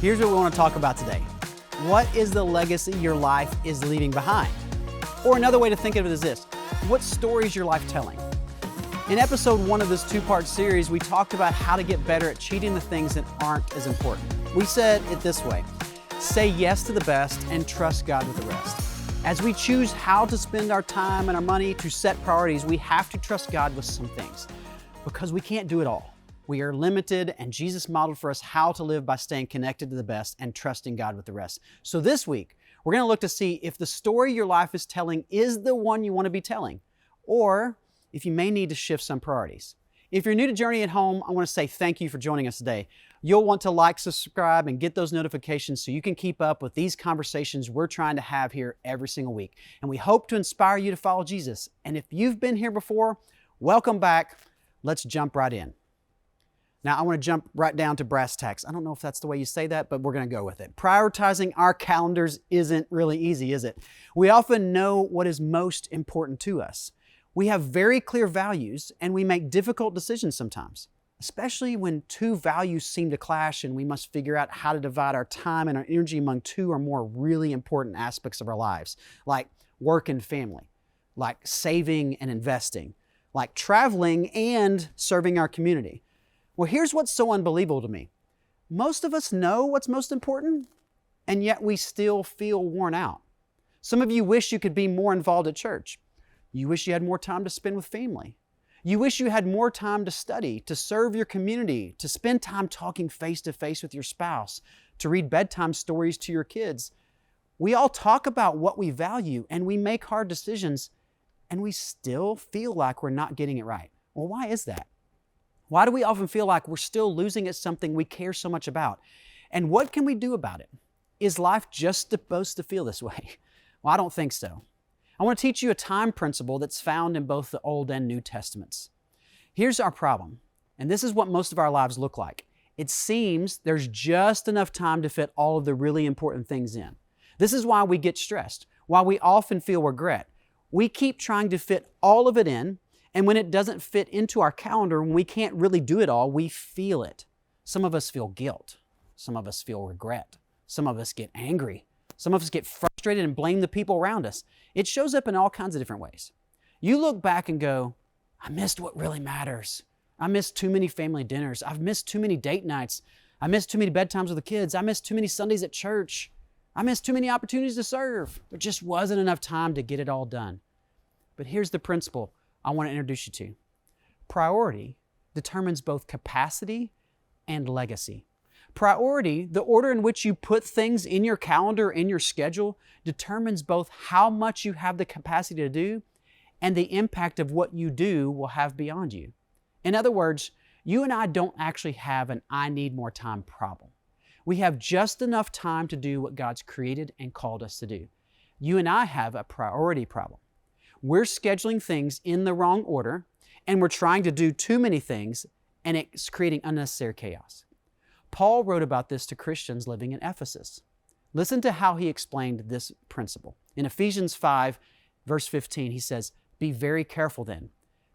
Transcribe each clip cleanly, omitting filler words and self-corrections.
Here's what we want to talk about today. What is the legacy your life is leaving behind? Or another way to think of it is this: what story is your life telling? In episode 1 of this 2-part series, we talked about how to get better at cheating the things that aren't as important. We said it this way: say yes to the best and trust God with the rest. As we choose how to spend our time and our money to set priorities, we have to trust God with some things because we can't do it all. We are limited, and Jesus modeled for us how to live by staying connected to the best and trusting God with the rest. So this week, we're going to look to see if the story your life is telling is the one you want to be telling, or if you may need to shift some priorities. If you're new to Journey at Home, I want to say thank you for joining us today. You'll want to like, subscribe, and get those notifications so you can keep up with these conversations we're trying to have here every single week. And we hope to inspire you to follow Jesus. And if you've been here before, welcome back. Let's jump right in. Now, I want to jump right down to brass tacks. I don't know if that's the way you say that, but we're going to go with it. Prioritizing our calendars isn't really easy, is it? We often know what is most important to us. We have very clear values, and we make difficult decisions sometimes, especially when two values seem to clash and we must figure out how to divide our time and our energy among two or more really important aspects of our lives, like work and family, like saving and investing, like traveling and serving our community. Well, here's what's so unbelievable to me. Most of us know what's most important, and yet we still feel worn out. Some of you wish you could be more involved at church. You wish you had more time to spend with family. You wish you had more time to study, to serve your community, to spend time talking face to face with your spouse, to read bedtime stories to your kids. We all talk about what we value, and we make hard decisions, and we still feel like we're not getting it right. Well, why is that? Why do we often feel like we're still losing at something we care so much about? And what can we do about it? Is life just supposed to feel this way? Well, I don't think so. I want to teach you a time principle that's found in both the Old and New Testaments. Here's our problem, and this is what most of our lives look like. It seems there's just enough time to fit all of the really important things in. This is why we get stressed, why we often feel regret. We keep trying to fit all of it in, and when it doesn't fit into our calendar, when we can't really do it all, we feel it. Some of us feel guilt. Some of us feel regret. Some of us get angry. Some of us get frustrated and blame the people around us. It shows up in all kinds of different ways. You look back and go, I missed what really matters. I missed too many family dinners. I've missed too many date nights. I missed too many bedtimes with the kids. I missed too many Sundays at church. I missed too many opportunities to serve. There just wasn't enough time to get it all done. But here's the principle I want to introduce you to. Priority determines both capacity and legacy. Priority, the order in which you put things in your calendar, in your schedule, determines both how much you have the capacity to do and the impact of what you do will have beyond you. In other words, you and I don't actually have an I need more time problem. We have just enough time to do what God's created and called us to do. You and I have a priority problem. We're scheduling things in the wrong order, and we're trying to do too many things, and it's creating unnecessary chaos. Paul wrote about this to Christians living in Ephesus. Listen to how he explained this principle. In Ephesians 5, verse 15, he says, "Be very careful then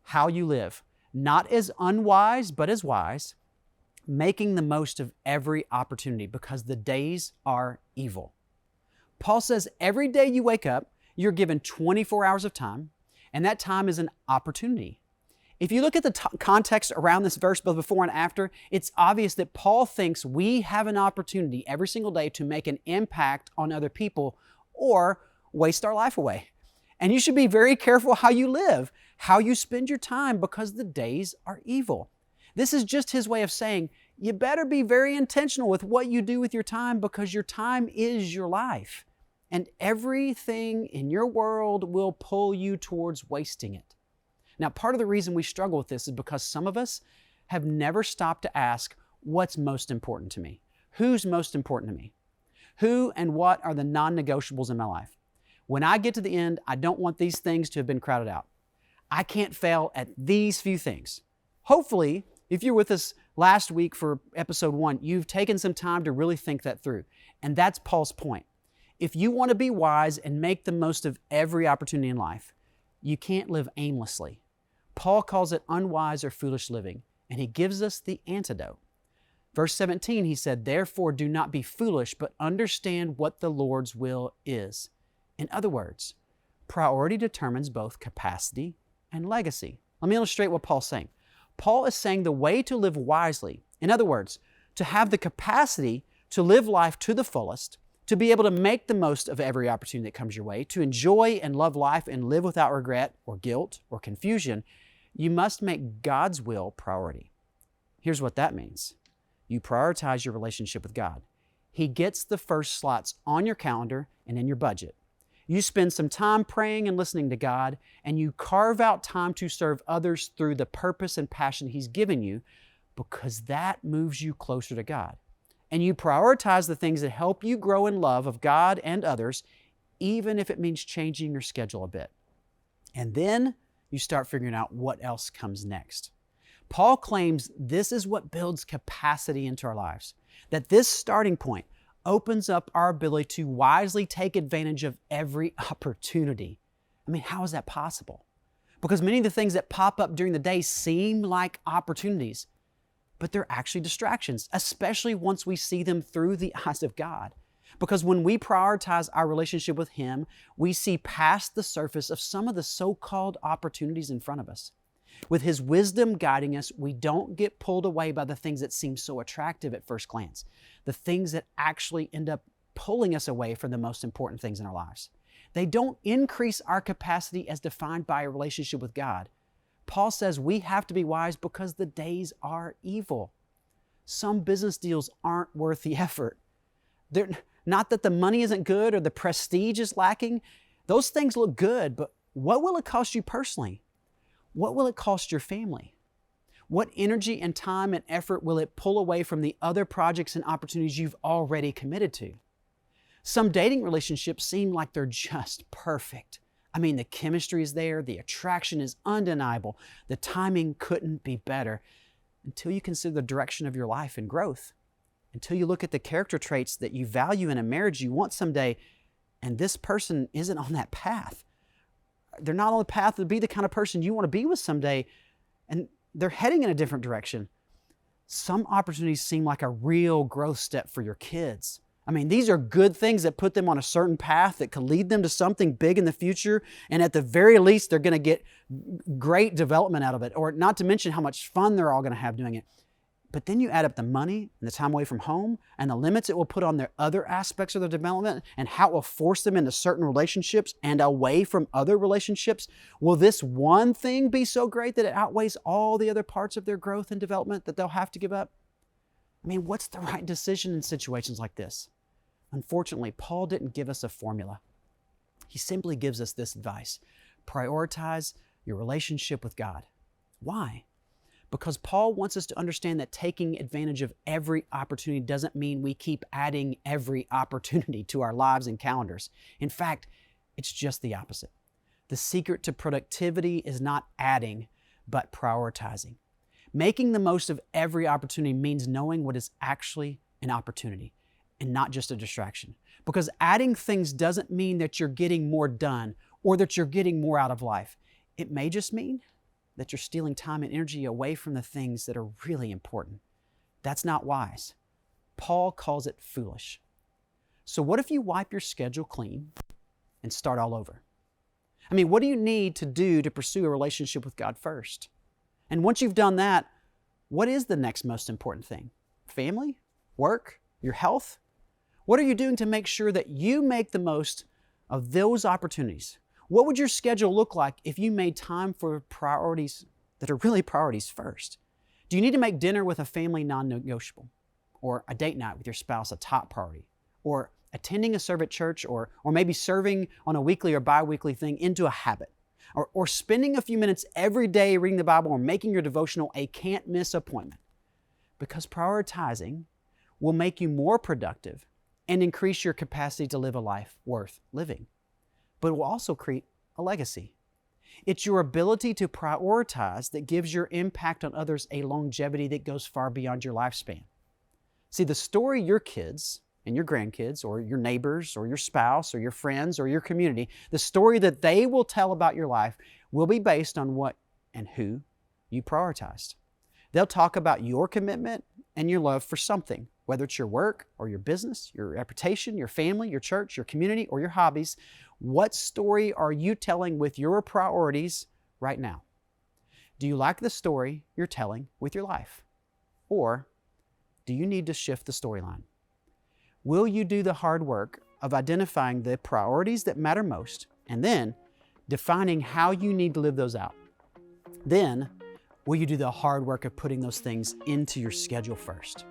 how you live, not as unwise, but as wise, making the most of every opportunity because the days are evil." Paul says every day you wake up, you're given 24 hours of time, and that time is an opportunity. If you look at the context around this verse, both before and after, it's obvious that Paul thinks we have an opportunity every single day to make an impact on other people or waste our life away. And you should be very careful how you live, how you spend your time, because the days are evil. This is just his way of saying, you better be very intentional with what you do with your time because your time is your life. And everything in your world will pull you towards wasting it. Now, part of the reason we struggle with this is because some of us have never stopped to ask, what's most important to me? Who's most important to me? Who and what are the non-negotiables in my life? When I get to the end, I don't want these things to have been crowded out. I can't fail at these few things. Hopefully, if you're with us last week for episode 1, you've taken some time to really think that through. And that's Paul's point. If you want to be wise and make the most of every opportunity in life, you can't live aimlessly. Paul calls it unwise or foolish living, and he gives us the antidote. Verse 17, he said, "Therefore do not be foolish, but understand what the Lord's will is." In other words, priority determines both capacity and legacy. Let me illustrate what Paul's saying. Paul is saying the way to live wisely, in other words, to have the capacity to live life to the fullest, to be able to make the most of every opportunity that comes your way, to enjoy and love life and live without regret or guilt or confusion, you must make God's will priority. Here's what that means. You prioritize your relationship with God. He gets the first slots on your calendar and in your budget. You spend some time praying and listening to God, and you carve out time to serve others through the purpose and passion He's given you, because that moves you closer to God. And you prioritize the things that help you grow in love of God and others, even if it means changing your schedule a bit. And then you start figuring out what else comes next. Paul claims this is what builds capacity into our lives, that this starting point opens up our ability to wisely take advantage of every opportunity. I mean, how is that possible? Because many of the things that pop up during the day seem like opportunities, but they're actually distractions, especially once we see them through the eyes of God. Because when we prioritize our relationship with Him, we see past the surface of some of the so-called opportunities in front of us. With His wisdom guiding us, we don't get pulled away by the things that seem so attractive at first glance, the things that actually end up pulling us away from the most important things in our lives. They don't increase our capacity as defined by a relationship with God. Paul says we have to be wise because the days are evil. Some business deals aren't worth the effort. They're not that the money isn't good or the prestige is lacking. Those things look good, but what will it cost you personally? What will it cost your family? What energy and time and effort will it pull away from the other projects and opportunities you've already committed to? Some dating relationships seem like they're just perfect. I mean, the chemistry is there, the attraction is undeniable, the timing couldn't be better, until you consider the direction of your life and growth, until you look at the character traits that you value in a marriage you want someday, and this person isn't on that path. They're not on the path to be the kind of person you want to be with someday, and they're heading in a different direction. Some opportunities seem like a real growth step for your kids. I mean, these are good things that put them on a certain path that could lead them to something big in the future, and at the very least, they're going to get great development out of it, or not to mention how much fun they're all going to have doing it. But then you add up the money and the time away from home and the limits it will put on their other aspects of their development and how it will force them into certain relationships and away from other relationships. Will this one thing be so great that it outweighs all the other parts of their growth and development that they'll have to give up? I mean, what's the right decision in situations like this? Unfortunately, Paul didn't give us a formula. He simply gives us this advice: prioritize your relationship with God. Why? Because Paul wants us to understand that taking advantage of every opportunity doesn't mean we keep adding every opportunity to our lives and calendars. In fact, it's just the opposite. The secret to productivity is not adding, but prioritizing. Making the most of every opportunity means knowing what is actually an opportunity and not just a distraction. Because adding things doesn't mean that you're getting more done or that you're getting more out of life. It may just mean that you're stealing time and energy away from the things that are really important. That's not wise. Paul calls it foolish. So what if you wipe your schedule clean and start all over? I mean, what do you need to do to pursue a relationship with God first? And once you've done that, what is the next most important thing? Family? Work? Your health? What are you doing to make sure that you make the most of those opportunities? What would your schedule look like if you made time for priorities that are really priorities first? Do you need to make dinner with a family non-negotiable? Or a date night with your spouse a top priority? Or attending a service at church, or maybe serving on a weekly or bi-weekly thing into a habit? Or spending a few minutes every day reading the Bible or making your devotional a can't-miss appointment? Because prioritizing will make you more productive and increase your capacity to live a life worth living. But it will also create a legacy. It's your ability to prioritize that gives your impact on others a longevity that goes far beyond your lifespan. See, the story your kids and your grandkids or your neighbors or your spouse or your friends or your community, the story that they will tell about your life will be based on what and who you prioritized. They'll talk about your commitment and your love for something, whether it's your work or your business, your reputation, your family, your church, your community, or your hobbies. What story are you telling with your priorities right now? Do you like the story you're telling with your life? Or do you need to shift the storyline? Will you do the hard work of identifying the priorities that matter most and then defining how you need to live those out? Then, will you do the hard work of putting those things into your schedule first?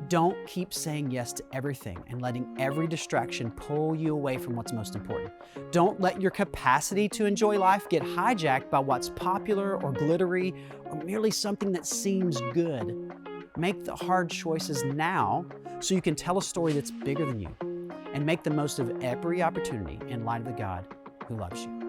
Don't keep saying yes to everything and letting every distraction pull you away from what's most important. Don't let your capacity to enjoy life get hijacked by what's popular or glittery or merely something that seems good. Make the hard choices now so you can tell a story that's bigger than you and make the most of every opportunity in light of the God who loves you.